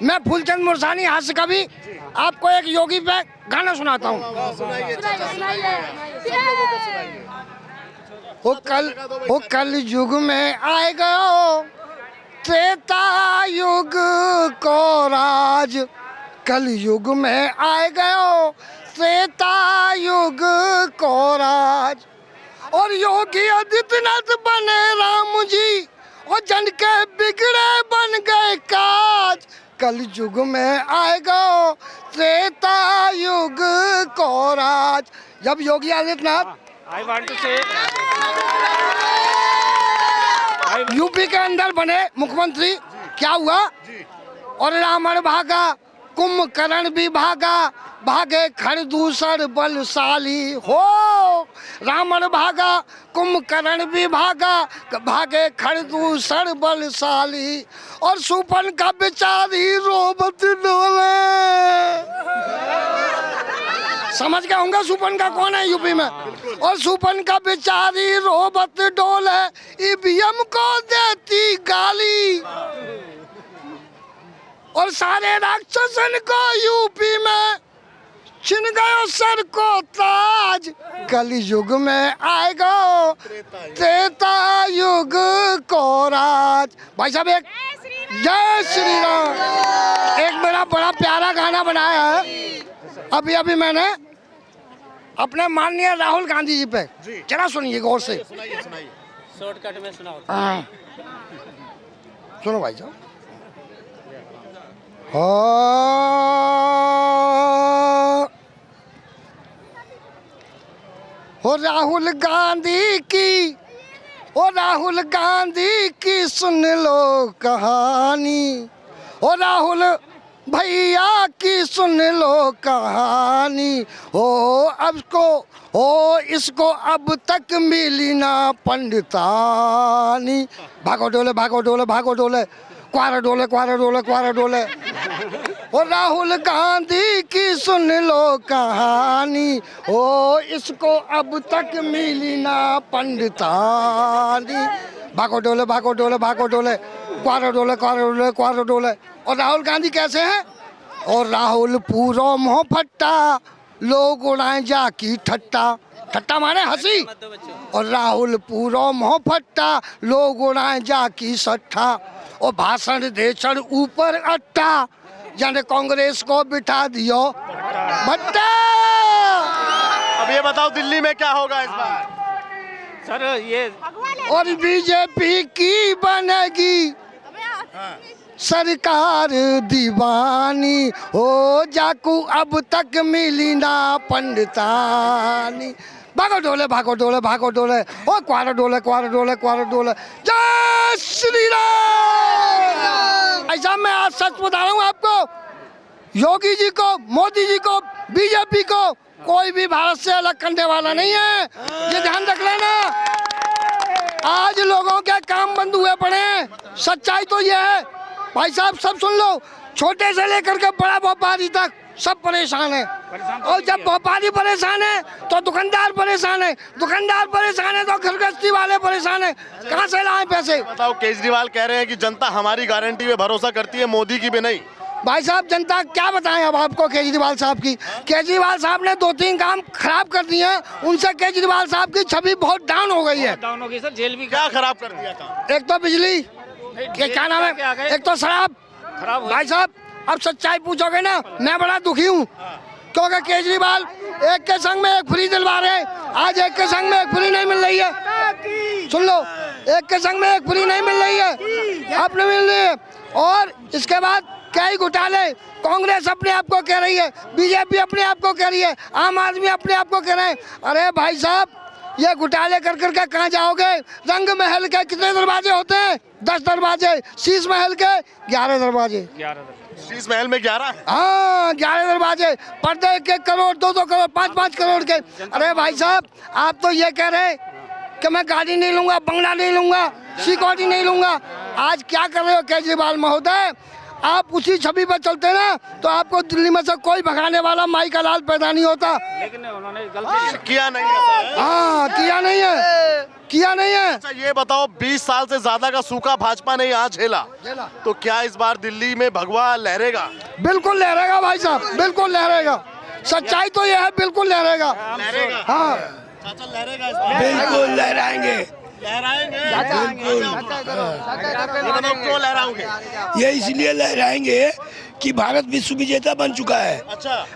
मैं फूलचंद मुरसानी हास्य कवि आपको एक योगी पे गाना सुनाता हूँ। वो कल युग में आएगा त्रेता युग को राज, कल युग में आएगा त्रेता युग को राज, और योगी आदित्यनाथ बने राम जी, और जन के बिगड़े बन गए काज, कल युग में आएगा त्रेता युग को राज। जब योगी आदित्यनाथ यूपी के अंदर बने मुख्यमंत्री, क्या हुआ? और रावण भागा कुंभकर्ण भी भागा, भागे खरदूषण बलशाली हो। रावण भागा कुंभकर्ण भी भागा, भागे खरदूषण बलशाली, और सुपन का बेचारी रोबत डोले। समझ गए होंगे सुपन का कौन है यूपी में? और सुपन का बेचारी रोबत डोले, ईवीएम को देती गाली, और सारे राक्षसन को यूपी में छिन गयो सर को ताज, कल युग में आएगा त्रेता युग को राज। भाई साहब एक जय श्री राम, एक मेरा बड़ा प्यारा गाना बनाया है अभी अभी मैंने अपने माननीय राहुल गांधी जी पे, जरा सुनिए गौर से। शॉर्टकट में सुनाओ। सुनो भाई साहब। हो राहुल गांधी की, ओ राहुल गांधी की सुन लो कहानी, ओ राहुल भैया की सुन लो कहानी, हो अब को हो इसको अब तक मिली ना पंडितानी। भागो डोले भागो डोले भागो डोले, क्वारा डोले क्वारा डोले क्वारा डोले, और राहुल गांधी की सुन लो कहानी, ओ इसको अब तक मिली ना पंडितानी। भागो डोले भागो डोले भागो डोले, क्वारा डोले क्वारा डोले क्वारा डोले। और राहुल गांधी कैसे हैं? और राहुल पूरो मोह फट्टा, लोग उड़ाए जा की ठट्टा, ठट्टा माने हंसी, और राहुल पूरो मोह फट्टा, लोग उड़ाए जा की सट्टा, और भाषण दे चढ़ ऊपर अट्टा, जाने कांग्रेस को बिठा दियो भट्टा। अब ये बताओ दिल्ली में क्या होगा इस बार? सर ये और बीजेपी की बनेगी सरकार दीवानी, हो जाकू अब तक मिली ना पंडितानी। भागो डोले भागो डोले भागो डोले, ओ क्वारा डोले क्वारा डोले क्वारा डोले। जय श्री राम। ऐसा मैं आज सच बता रहा हूँ आपको, योगी जी को, मोदी जी को, बीजेपी को कोई भी भारत से अलग करने वाला नहीं है, ये ध्यान रख लेना। आज लोगों के काम बंद हुए पड़े हैं, सच्चाई तो ये है भाई साहब, सब सुन लो, छोटे से लेकर के बड़ा व्यापारी तक सब परेशान है। और जब व्यापारी परेशान है तो दुकानदार परेशान है, दुकानदार परेशान है तो घर गृहस्थी वाले परेशान है, कहाँ से लाएं पैसे? बताओ, केजरीवाल कह रहे हैं कि जनता हमारी गारंटी पे भरोसा करती है, मोदी की भी नहीं। भाई साहब जनता क्या बताएं अब आपको केजरीवाल साहब की? केजरीवाल साहब ने 2-3 काम खराब कर दिए हैं, उनसे केजरीवाल साहब की छवि बहुत डाउन हो गई है। डाउन हो गई सर, जेल भी क्या खराब कर दिया था? एक तो बिजली, क्या नाम है, एक तो शराब खराब। भाई साहब अब सच्चाई पूछोगे ना, मैं बड़ा दुखी हूँ, क्योंकि केजरीवाल एक के संग में एक फ्री दिलवा रहे हैं, आज एक के संग में एक फ्री नहीं मिल रही है। सुन लो, एक के संग में एक फ्री नहीं मिल रही है, अब नहीं मिल रही है। और इसके बाद कई घोटाले, कांग्रेस अपने आप को कह रही है, बीजेपी अपने आप को कह रही है, आम आदमी अपने आप को कह रहे हैं। अरे भाई साहब ये घोटाले कर करके कहाँ जाओगे? रंग महल के कितने दरवाजे होते हैं? 10 दरवाजे, शीश महल के 11 दरवाजे। शीश महल में 11? हाँ 11 दरवाजे, पर्दे 1-1 करोड़ 2-2 करोड़ 5-5 करोड़ के। अरे भाई साहब आप तो ये कह रहे कि मैं गाड़ी नहीं लूंगा, बंगला नहीं लूंगा, सिक्योरिटी नहीं लूंगा, आज क्या कर रहे हो केजरीवाल महोदय? आप उसी छवि पर चलते ना तो आपको दिल्ली में से कोई भगाने वाला माई का लाल पैदा नहीं होता। लेकिन उन्होंने गलती किया नहीं है। हाँ किया नहीं है। किया नहीं है। अच्छा ये बताओ, 20 साल से ज्यादा का सूखा भाजपा ने यहाँ झेला, तो क्या इस बार दिल्ली में भगवा लहरेगा? बिल्कुल लहरेगा भाई साहब, बिल्कुल लहरेगा। सच्चाई तो ये है, बिल्कुल लहरेगा। लहरेगा? हाँ चाचा लहरेगा इस बार? बिल्कुल लहराएंगे। लहराएंगे? ये बताओ क्यों लहराओगे? ये इसलिए लहराएंगे कि भारत विश्व विजेता बन चुका है।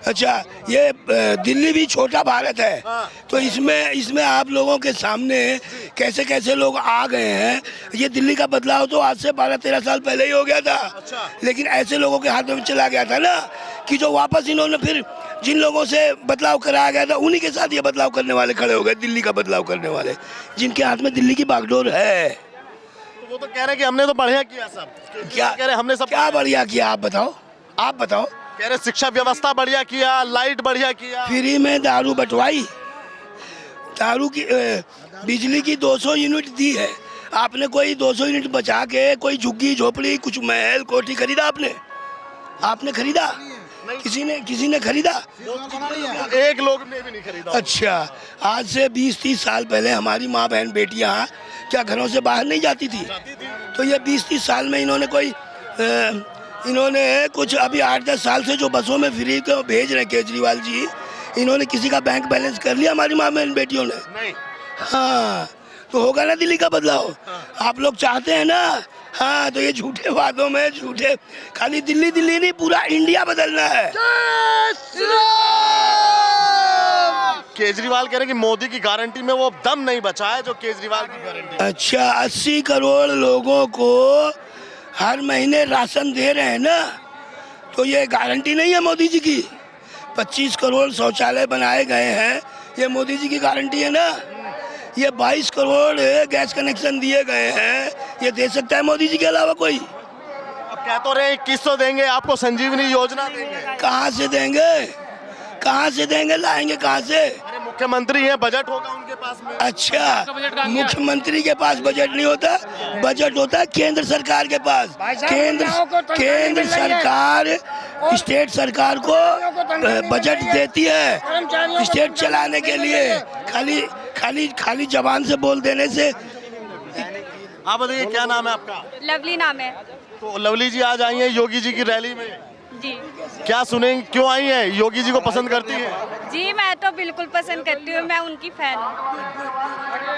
अच्छा, ये दिल्ली भी छोटा भारत है, तो इसमें आप लोगों के सामने कैसे कैसे लोग आ गए हैं। ये दिल्ली का बदलाव तो आज से 12-13 साल पहले ही हो गया था, लेकिन ऐसे लोगों के हाथों में चला गया था ना कि जो वापस इन्होंने फिर जिन लोगों से बदलाव कराया गया था उन्हीं के साथ ये बदलाव करने वाले खड़े हो गए। दिल्ली का बदलाव करने वाले जिनके हाथ में दिल्ली की बागडोर है। तो वो तो कह रहे हैं कि हमने तो बढ़िया किया सब। क्या कह रहे हमने सब क्या बढ़िया किया? आप बताओ। कह रहे शिक्षा व्यवस्था बढ़िया किया, लाइट बढ़िया किया। फ्री में दारू बंटवाई, दारू की बिजली की 200 यूनिट दी है आपने। कोई 200 यूनिट बचा के कोई झुग्गी झोपड़ी कुछ महल कोठी खरीदा आपने खरीदा? किसी ने खरीदा? एक लोग ने भी नहीं खरीदा। अच्छा, आज से 20-30 साल पहले हमारी माँ बहन बेटियाँ क्या घरों से बाहर नहीं जाती थी? तो ये 20-30 साल में इन्होंने कुछ अभी 8-10 साल से जो बसों में फ्री को भेज रहे केजरीवाल जी, इन्होंने किसी का बैंक बैलेंस कर लिया हमारी माँ बहन बेटियों ने? नहीं। हाँ, तो होगा ना दिल्ली का बदलाव। आप लोग चाहते हैं ना? हाँ, तो ये झूठे वादों में झूठे, खाली दिल्ली नहीं पूरा इंडिया बदलना है। केजरीवाल कह रहे हैं कि मोदी की गारंटी में वो दम नहीं बचा है जो केजरीवाल की गारंटी। अच्छा, 80 करोड़ लोगों को हर महीने राशन दे रहे हैं ना, तो ये गारंटी नहीं है मोदी जी की। 25 करोड़ शौचालय बनाए गए हैं, ये मोदी जी की गारंटी है ना। ये 22 करोड़ गैस कनेक्शन दिए गए हैं, ये दे सकता है मोदी जी के अलावा कोई? अब कह तो रहे 2100 देंगे आपको, संजीवनी योजना देंगे। कहाँ से देंगे? लाएंगे कहाँ से? अरे मुख्यमंत्री हैं, बजट होगा उनके पास में। अच्छा, मुख्यमंत्री के पास बजट नहीं होता, बजट होता है केंद्र सरकार के पास। केंद्र सरकार स्टेट सरकार को बजट देती है स्टेट चलाने के लिए। खाली जबान से बोल देने से। आप बताइए क्या नाम है आपका? लवली नाम है। तो लवली जी आज आई हैं योगी जी की रैली में, जी क्या सुनेंगे, क्यों आई हैं? योगी जी को पसंद करती हैं? जी, मैं तो बिल्कुल पसंद करती हूँ, मैं उनकी फैन हूँ।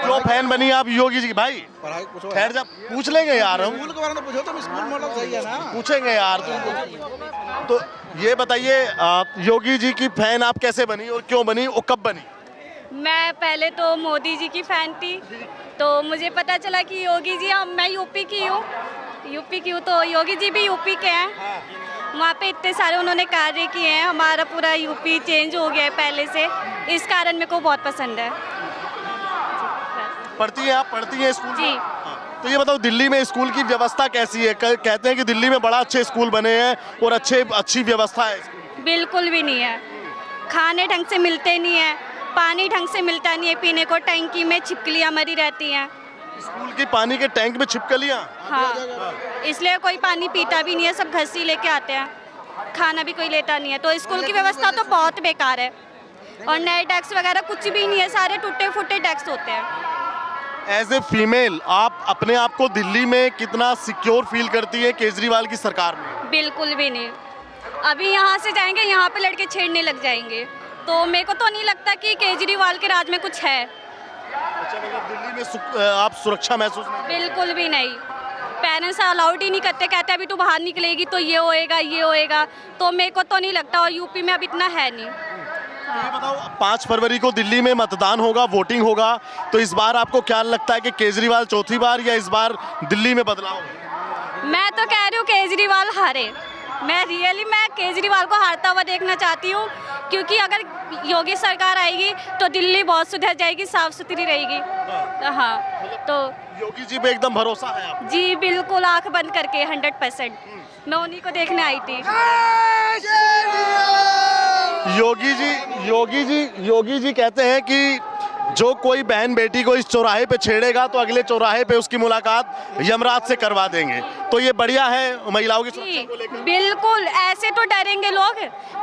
क्यों फैन बनी आप योगी जी की? भाई खैर, जब पूछ लेंगे यार, हम पूछेंगे यार तुमको। तो ये बताइए योगी जी की फैन आप कैसे बनी और क्यों बनी और कब बनी? मैं पहले तो मोदी जी की फैन थी, तो मुझे पता चला कि योगी जी, मैं यूपी की हूँ, तो योगी जी भी यूपी के हैं। वहाँ पे इतने सारे उन्होंने कार्य किए हैं, हमारा पूरा यूपी चेंज हो गया है पहले से, इस कारण मेरे को बहुत पसंद है। पढ़ती हैं स्कूल? जी। तो ये बताओ दिल्ली में स्कूल की व्यवस्था कैसी है? कहते हैं कि दिल्ली में बड़ा अच्छे स्कूल बने हैं और अच्छी व्यवस्था है। बिल्कुल भी नहीं है, खाने ढंग से मिलते नहीं है, पानी ढंग से मिलता नहीं है पीने को, टंकी में छिपकलियाँ मरी रहती हैं। स्कूल के पानी के टैंक में छिपकलियाँ? हाँ, इसलिए कोई पानी पीता भी नहीं है, सब घर से लेके आते हैं, खाना भी कोई लेता नहीं है। तो स्कूल की व्यवस्था तो बहुत बेकार है, और नए डेस्क वगैरह कुछ भी नहीं है, सारे टूटे फूटे डेस्क होते हैं। एज ए फीमेल आप अपने आप को दिल्ली में कितना सिक्योर फील करती है केजरीवाल की सरकार में? बिल्कुल भी नहीं। अभी यहाँ से जाएंगे, यहाँ पे लड़के छेड़ने लग जाएंगे, तो मेरे को तो नहीं लगता कि केजरीवाल के राज में कुछ है। अच्छा, मतलब दिल्ली में आप सुरक्षा महसूस नहीं? बिल्कुल भी नहीं, पेरेंट्स अलाउड ही नहीं करते, कहते अभी तू बाहर निकलेगी तो ये होएगा, तो मेरे को तो नहीं लगता, और यूपी में अब इतना है नहीं। ये बताओ 5 फरवरी को दिल्ली में मतदान होगा, वोटिंग होगा, तो इस बार आपको क्या लगता है कि केजरीवाल चौथी बार या इस बार दिल्ली में बदलाव होगा? मैं तो कह रही हूँ केजरीवाल हारे, मैं केजरीवाल को हारता हुआ देखना चाहती हूँ, क्योंकि अगर योगी सरकार आएगी तो दिल्ली बहुत सुधर जाएगी, साफ सुथरी रहेगी। हाँ, तो योगी जी पे एकदम भरोसा है आप? जी बिल्कुल, आंख बंद करके 100%, मैं उन्हीं को देखने आई थी। योगी जी कहते हैं कि जो कोई बहन बेटी को इस चौराहे पे छेड़ेगा तो अगले चौराहे पे उसकी मुलाकात यमराज से करवा देंगे। तो ये बढ़िया है महिलाओं की सुरक्षा को लेकर? बिल्कुल, ऐसे तो डरेंगे लोग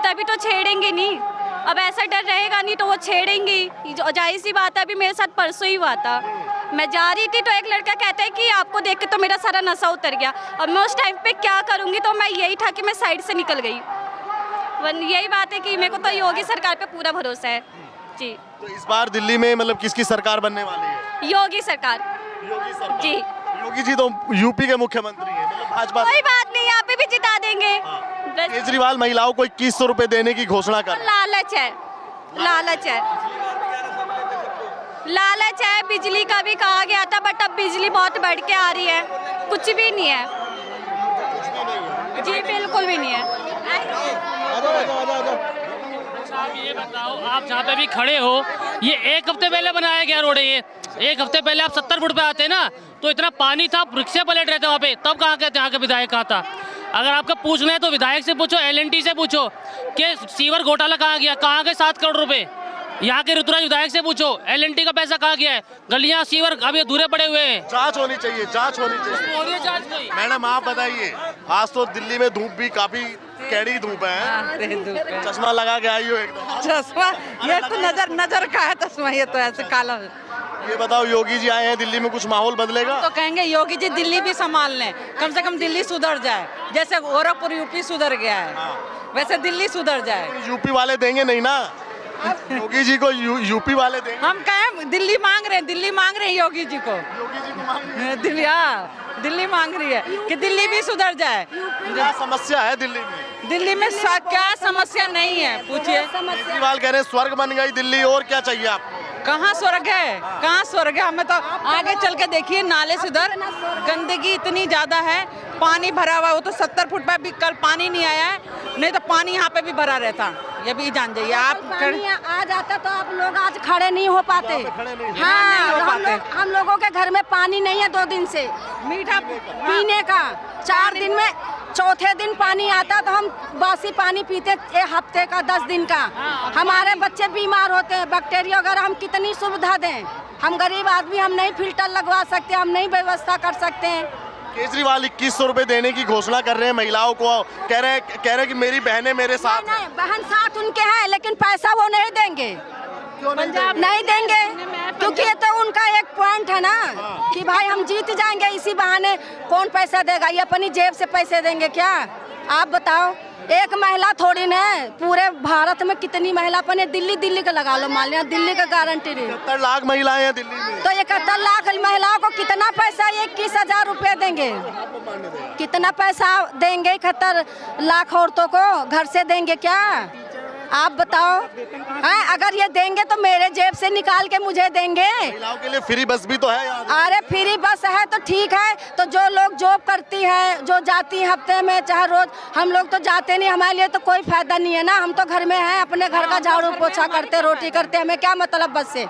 तभी तो छेड़ेंगे नहीं, अब ऐसा डर रहेगा नहीं तो वो छेड़ेंगे। जाहिर सी बात है, अभी मेरे साथ परसों ही हुआ था, मैं जा रही थी तो एक लड़का कहता है कि आपको देख के तो मेरा सारा नशा उतर गया। अब मैं उस टाइम पे क्या करूँगी, तो मैं यही था कि मैं साइड से निकल गई। यही बात है कि मेरे को तो योगी सरकार पे पूरा भरोसा है जी। तो इस बार दिल्ली में मतलब किसकी सरकार बनने वाली है? योगी सरकार। योगी सरकार जी। योगी जी तो यूपी के मुख्यमंत्री हैं, मतलब भाजपा। कोई बात नहीं, यहाँ पे भी जिता देंगे। बस केजरीवाल महिलाओं को 2100 रुपए देने की घोषणा कर रहे हैं। लालच है, लालच है, लालच है। बिजली का भी कहा गया था, बट अब बिजली बहुत बढ़ के आ रही है, कुछ भी नहीं है जी, बिल्कुल भी नहीं है। आप ये बताओ, आप जहाँ पे भी खड़े हो, ये 1 हफ्ते पहले बनाया गया रोड है। ये 1 हफ्ते पहले आप 70 फुट पे आते ना तो इतना पानी था, रिक्शे पलट रहे थे वहाँ पे, तब कहाँ के यहाँ के विधायक कहाँ था? अगर आपको पूछना है तो विधायक से पूछो, LNT से पूछो कि सीवर घोटाला कहाँ गया, कहाँ गए 7 करोड़ रुपए। यहाँ के ऋतुराज विधायक से पूछो LNT का पैसा कहाँ गया है, गलियाँ सीवर अभी अधूरे पड़े हुए हैं। जांच होनी चाहिए, जांच होनी चाहिए। मैडम आप बताइए, आज तो दिल्ली में धूप भी काफी कैडी धूप है, चश्मा लगा के आई हो एकदम। चश्मा ये तो नजर का है चश्मा, ये तो ऐसे काला। ये बताओ, योगी जी आए हैं दिल्ली में, कुछ माहौल बदलेगा? तो कहेंगे योगी जी दिल्ली भी संभाल लें, कम से कम दिल्ली सुधर जाए, जैसे गोरखपुर यूपी सुधर गया है वैसे दिल्ली सुधर जाए। यूपी वाले देंगे नहीं ना, योगी जी को यूपी वाले देंगे। हम कहें दिल्ली मांग रहे हैं, दिल्ली मांग रहे हैं योगी जी को, योगी जी को मांग दिल्ली, हाँ दिल्ली मांग रही है कि दिल्ली भी सुधर जाए। क्या समस्या है दिल्ली में? दिल्ली में क्या समस्या नहीं है, पूछिए। केजरीवाल कह रहे हैं स्वर्ग बन गई दिल्ली, और क्या चाहिए आपको? कहाँ स्वर्ग है, कहाँ स्वर्ग है? हमें तो आगे चल के देखिए, नाले से उधर गंदगी इतनी ज्यादा है, पानी भरा हुआ है। वो तो 70 फुट पे भी कल पानी नहीं आया है, नहीं तो पानी यहाँ पे भी भरा रहता, ये भी जान जाइए आप। पानी आ जाता तो आप लोग आज खड़े नहीं हो पाते। हाँ, हम लोगों के घर में पानी नहीं है 2 दिन से मीठा पीने का। 4 दिन में चौथे दिन पानी आता तो हम बासी पानी पीते, 1 हफ्ते का 10 दिन का। हमारे बच्चे बीमार होते हैं, बैक्टीरिया वगैरह। हम कितनी सुविधा दें? हम गरीब आदमी, हम नहीं फिल्टर लगवा सकते, हम नहीं व्यवस्था कर सकते हैं। केजरीवाल 2100 रुपए देने की घोषणा कर रहे हैं महिलाओं को, कह रहे हैं कि मेरी बहनें मेरे साथ हैं। नहीं, बहन साथ उनके हैं, लेकिन पैसा वो नहीं देंगे। क्यों नहीं देंगे? क्योंकि ये तो उनका एक पॉइंट है ना कि भाई हम जीत जाएंगे, इसी बहाने कौन पैसा देगा? ये अपनी जेब से पैसे देंगे क्या? आप बताओ, एक महिला थोड़ी ना, पूरे भारत में कितनी महिला अपने दिल्ली का लगा लो, मान लिया दिल्ली का गारंटी नहीं। 71 लाख महिलाएं हैं दिल्ली में, तो 71 लाख महिलाओं को कितना पैसा? 21,000 रुपए देंगे। कितना पैसा देंगे 71 लाख औरतों को? घर से देंगे क्या? आप बताओ। हैं, अगर ये देंगे तो मेरे जेब से निकाल के मुझे देंगे। महिलाओं के लिए फ्री बस भी तो है यहाँ। अरे फ्री बस है तो ठीक है, तो जो लोग जॉब करती है, जो जाती है हफ्ते में चाहे रोज, हम लोग तो जाते नहीं, हमारे लिए तो कोई फायदा नहीं है ना। हम तो घर में हैं, अपने घर का झाड़ू पोछा करते, रोटी करते, हमें क्या मतलब बस से?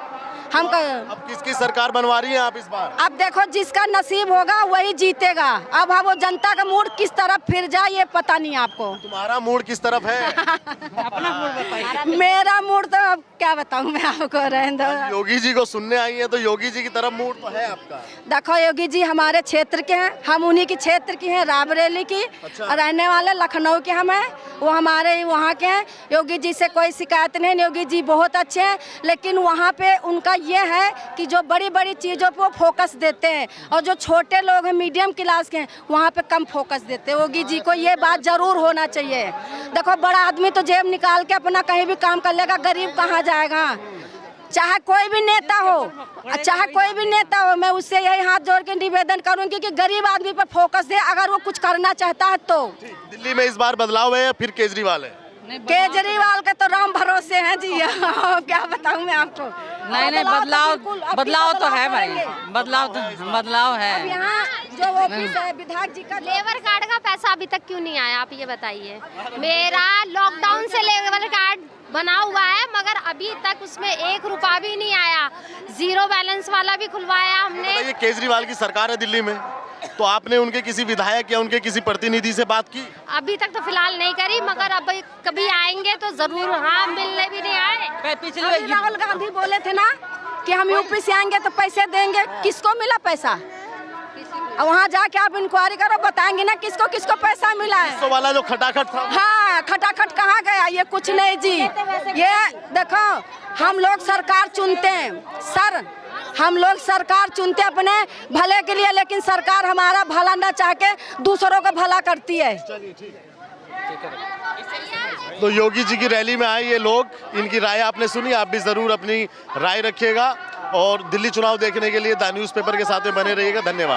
हम अब किसकी सरकार बनवा रही हैं आप इस बार? अब देखो, जिसका नसीब होगा वही जीतेगा। अब वो जनता का मूड किस तरफ फिर जाए ये पता नहीं आपको। तुम्हारा मूड किस तरफ है? अपना मूड बताइए। मेरा मूड तो अब क्या बताऊं मैं आपको, रहने दो। योगी जी को सुनने आई है तो योगी जी की तरफ मूड तो है आपका? देखो, योगी जी हमारे क्षेत्र के हैं, हम उन्हीं की क्षेत्र की हैं, रायबरेली की। अच्छा। रहने वाले लखनऊ के हम हैं, वो हमारे वहाँ के हैं। योगी जी से कोई शिकायत नहीं, योगी जी बहुत अच्छे हैं। लेकिन वहाँ पे उनका ये है कि जो बड़ी बड़ी चीज़ों पे वो फोकस देते हैं, और जो छोटे लोग हैं, मीडियम क्लास के हैं, वहाँ पे कम फोकस देते हैं। योगी जी को ये बात जरूर होना चाहिए। देखो, बड़ा आदमी तो जेब निकाल के अपना कहीं भी काम कर लेगा, गरीब कहाँ जाएगा? चाहे कोई भी नेता हो, चाहे कोई भी नेता हो, मैं उससे यही हाथ जोड़ के निवेदन करूंगी कि गरीब आदमी पर फोकस दे, अगर वो कुछ करना चाहता है तो। दिल्ली में इस बार बदलाव है या फिर केजरीवाल है? केजरीवाल के तो राम भरोसे हैं जी। क्या बताऊं मैं आपको? नहीं, बदलाव तो है भाई, बदलाव है। अब यहाँ जो ऑफिस है विधायक जी का, लेबर कार्ड का पैसा अभी तक क्यों नहीं आया, आप ये बताइए। मेरा लॉकडाउन से लेबर कार्ड बना हुआ है, मगर अभी तक उसमें 1 रुपया भी नहीं आया। 0 बैलेंस वाला भी खुलवाया हमने। ये केजरीवाल की सरकार है दिल्ली में, तो आपने उनके किसी विधायक या उनके किसी प्रतिनिधि से बात की? अभी तक तो फिलहाल नहीं करी, मगर अब कभी आएंगे तो जरूर। हाँ, मिलने भी नहीं आए। पिछले राहुल गांधी बोले थे ना कि हम यूपी से आएंगे तो पैसे देंगे। किसको मिला पैसा? वहाँ जाके आप इंक्वायरी करो, बताएंगे ना किसको किसको पैसा मिला है। तो वाला जो खटाखट था, हाँ, खटाखट कहाँ गया? ये कुछ नहीं जी। ये देखो, हम लोग सरकार चुनते हैं सर, हम लोग सरकार चुनते अपने भले के लिए, लेकिन सरकार हमारा भला न चाह के दूसरों का भला करती है। तो योगी जी की रैली में आए ये लोग, इनकी राय आपने सुनी, आप भी जरूर अपनी राय रखिएगा और दिल्ली चुनाव देखने के लिए द न्यूज़पेपर के साथ में बने रहिएगा। धन्यवाद।